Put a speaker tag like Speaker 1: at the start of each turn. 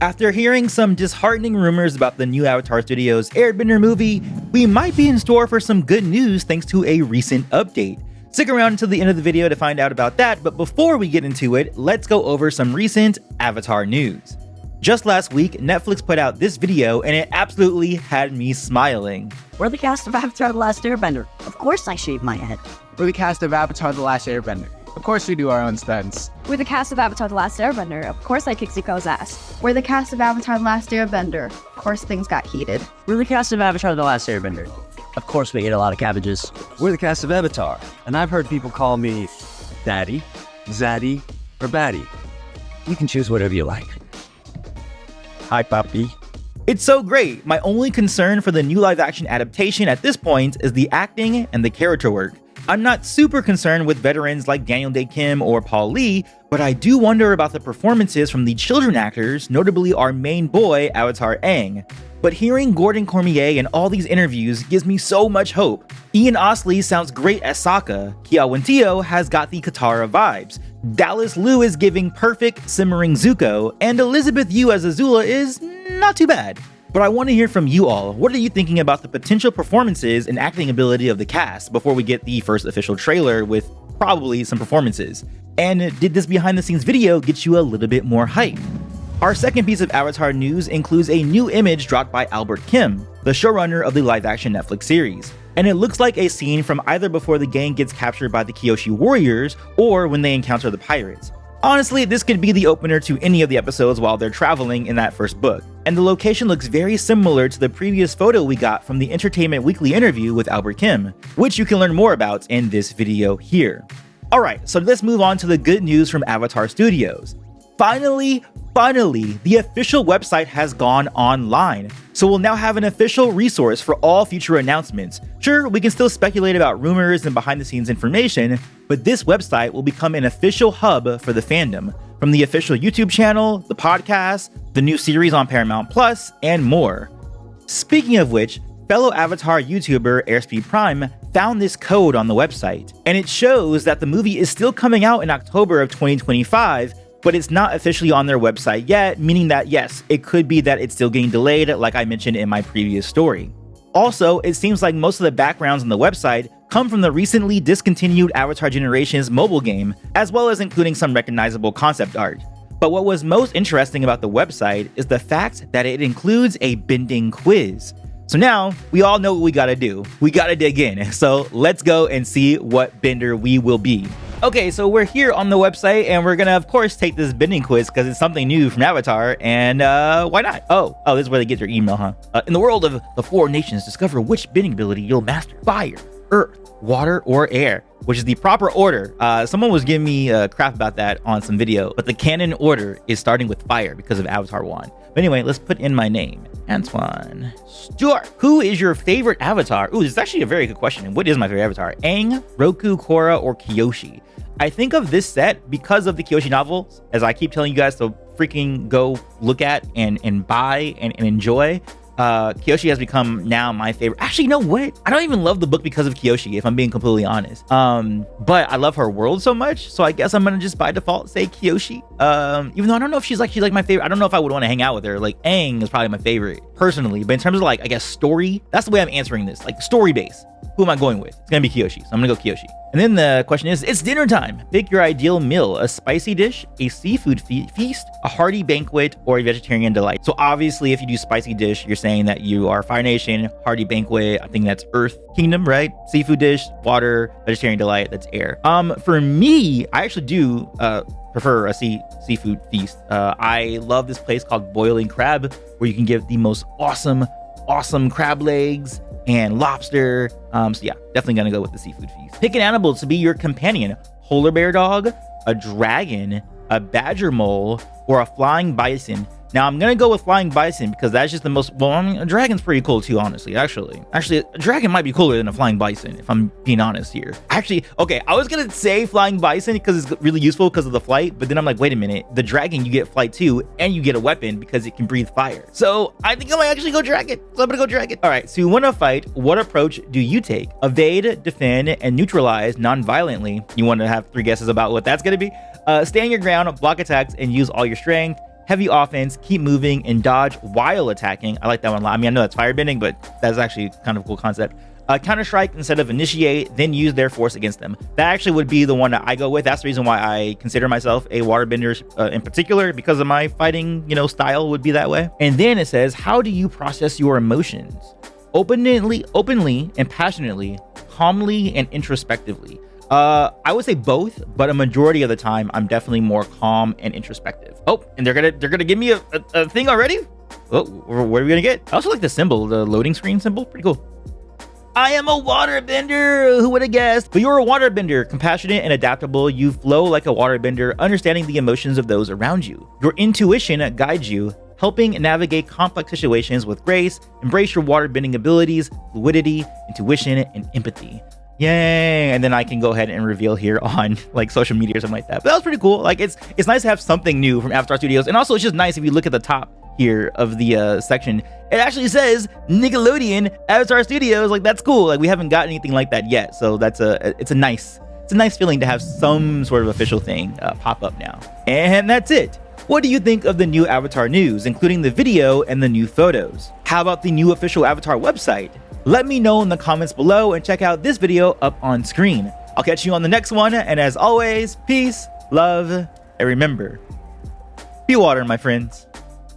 Speaker 1: After hearing some disheartening rumors about the new Avatar Studios Airbender movie, we might be in store for some good news thanks to a recent update. Stick around until the end of the video to find out about that, but before we get into it, let's go over some recent Avatar news. Just last week, Netflix put out this video and it absolutely had me smiling.
Speaker 2: We're the cast of Avatar The Last Airbender. Of course I shave my head.
Speaker 3: We're the cast of Avatar The Last Airbender. Of course we do our own stunts.
Speaker 4: We're the cast of Avatar The Last Airbender. Of course I kick Zuko's ass.
Speaker 5: We're the cast of Avatar The Last Airbender. Of course things got heated.
Speaker 2: We're the cast of Avatar The Last Airbender. Of course we ate a lot of cabbages.
Speaker 6: We're the cast of Avatar, and I've heard people call me Daddy, Zaddy, or Batty. You can choose whatever you like. Hi, Papi.
Speaker 1: It's so great. My only concern for the new live-action adaptation at this point is the acting and the character work. I'm not super concerned with veterans like Daniel Day Kim or Paul Lee, but I do wonder about the performances from the children actors, notably our main boy, Avatar Aang. But hearing Gordon Cormier in all these interviews gives me so much hope. Ian Osley sounds great as Sokka, Kia Waititi has got the Katara vibes, Dallas Liu is giving perfect simmering Zuko, and Elizabeth Yu as Azula is not too bad. But I want to hear from you all. What are you thinking about the potential performances and acting ability of the cast before we get the first official trailer with probably some performances? And did this behind the scenes video get you a little bit more hype? Our second piece of Avatar news includes a new image dropped by Albert Kim, the showrunner of the live-action Netflix series. And it looks like a scene from either before the gang gets captured by the Kyoshi warriors or when they encounter the pirates. Honestly, this could be the opener to any of the episodes while they're traveling in that first book. And the location looks very similar to the previous photo we got from the Entertainment Weekly interview with Albert Kim, which you can learn more about in this video here. Alright, so let's move on to the good news from Avatar Studios. Finally, the official website has gone online, so we'll now have an official resource for all future announcements. Sure, we can still speculate about rumors and behind-the-scenes information, but this website will become an official hub for the fandom, from the official YouTube channel, the podcast, the new series on Paramount Plus, and more. Speaking of which, fellow Avatar YouTuber Airspeed Prime found this code on the website, and it shows that the movie is still coming out in October of 2025, but it's not officially on their website yet, meaning that yes, it could be that it's still getting delayed like I mentioned in my previous story. Also, it seems like most of the backgrounds on the website come from the recently discontinued Avatar Generations mobile game, as well as including some recognizable concept art. But what was most interesting about the website is the fact that it includes a bending quiz. So now, we all know what we gotta do. We gotta dig in, so let's go and see what bender we will be. Okay, so we're here on the website, and we're gonna, of course, take this bending quiz because it's something new from Avatar, and why not? Oh, this is where they get their email, huh? In the world of the four nations, discover which bending ability you'll master. Fire, earth, water, or air, which is the proper order. Someone was giving me crap about that on some video, but the canon order is starting with fire because of Avatar 1. But anyway, let's put in my name, Antoine. Stuart, who is your favorite Avatar? Ooh, this is actually a very good question. What is my favorite Avatar? Aang, Roku, Korra, or Kyoshi? I think of this set because of the Kyoshi novels, as I keep telling you guys to freaking go look at and buy and enjoy. Kyoshi has become now my favorite. Actually, you know what? I don't even love the book because of Kyoshi, if I'm being completely honest. But I love her world so much, so I guess I'm gonna just by default say Kyoshi. Even though I don't know if she's like my favorite. I don't know if I would want to hang out with her. Like Aang is probably my favorite personally, but in terms of like I guess story, that's the way I'm answering this. Like story base. Who am I going with? It's gonna be Kyoshi, so I'm gonna go Kyoshi. And then the question is, it's dinner time. Pick your ideal meal, a spicy dish, a seafood feast, a hearty banquet, or a vegetarian delight. So obviously, if you do spicy dish, you're saying that you are Fire Nation. Hearty banquet, I think that's Earth Kingdom, right? Seafood dish, water, vegetarian delight, that's air. For me, I actually do prefer a seafood feast. I love this place called Boiling Crab, where you can get the most awesome crab legs and lobster. So yeah, definitely gonna go with the seafood feast. Pick an animal to be your companion. Polar bear dog, a dragon, a badger mole, or a flying bison. Now I'm gonna go with flying bison because that's just the most, well, I mean, a dragon's pretty cool too, honestly. Actually, a dragon might be cooler than a flying bison, if I'm being honest here. Actually, okay, I was gonna say flying bison because it's really useful because of the flight, but then I'm like, wait a minute, the dragon, you get flight too, and you get a weapon because it can breathe fire. So I think I might actually go dragon. So I'm gonna go dragon. All right, so you wanna fight, what approach do you take? Evade, defend, and neutralize non-violently. You wanna have 3 guesses about what that's gonna be? Stand your ground, block attacks, and use all your strength. heavy offense, keep moving, and dodge while attacking. I like that one a lot. I mean, I know that's firebending, but that's actually kind of a cool concept. Counter-strike instead of initiate, then use their force against them. That actually would be the one that I go with. That's the reason why I consider myself a waterbender in particular, because of my fighting, style would be that way. And then it says, how do you process your emotions? Openly and passionately, calmly and introspectively. I would say both, but a majority of the time, I'm definitely more calm and introspective. Oh, and they're gonna give me a thing already? Oh, what are we gonna get? I also like the symbol, the loading screen symbol. Pretty cool. I am a waterbender. Who would have guessed? But you're a waterbender, compassionate and adaptable. You flow like a waterbender, understanding the emotions of those around you. Your intuition guides you, helping navigate complex situations with grace. Embrace your waterbending abilities, fluidity, intuition, and empathy. Yay! And then I can go ahead and reveal here on like social media or something like that. But that was pretty cool. Like it's nice to have something new from Avatar Studios. And also it's just nice if you look at the top here of the section, it actually says Nickelodeon Avatar Studios. Like that's cool. Like we haven't got anything like that yet. So that's it's a nice feeling to have some sort of official thing pop up now. And that's it. What do you think of the new Avatar news, including the video and the new photos? How about the new official Avatar website? Let me know in the comments below and check out this video up on screen. I'll catch you on the next one. And as always, peace, love, and remember, be water, my friends.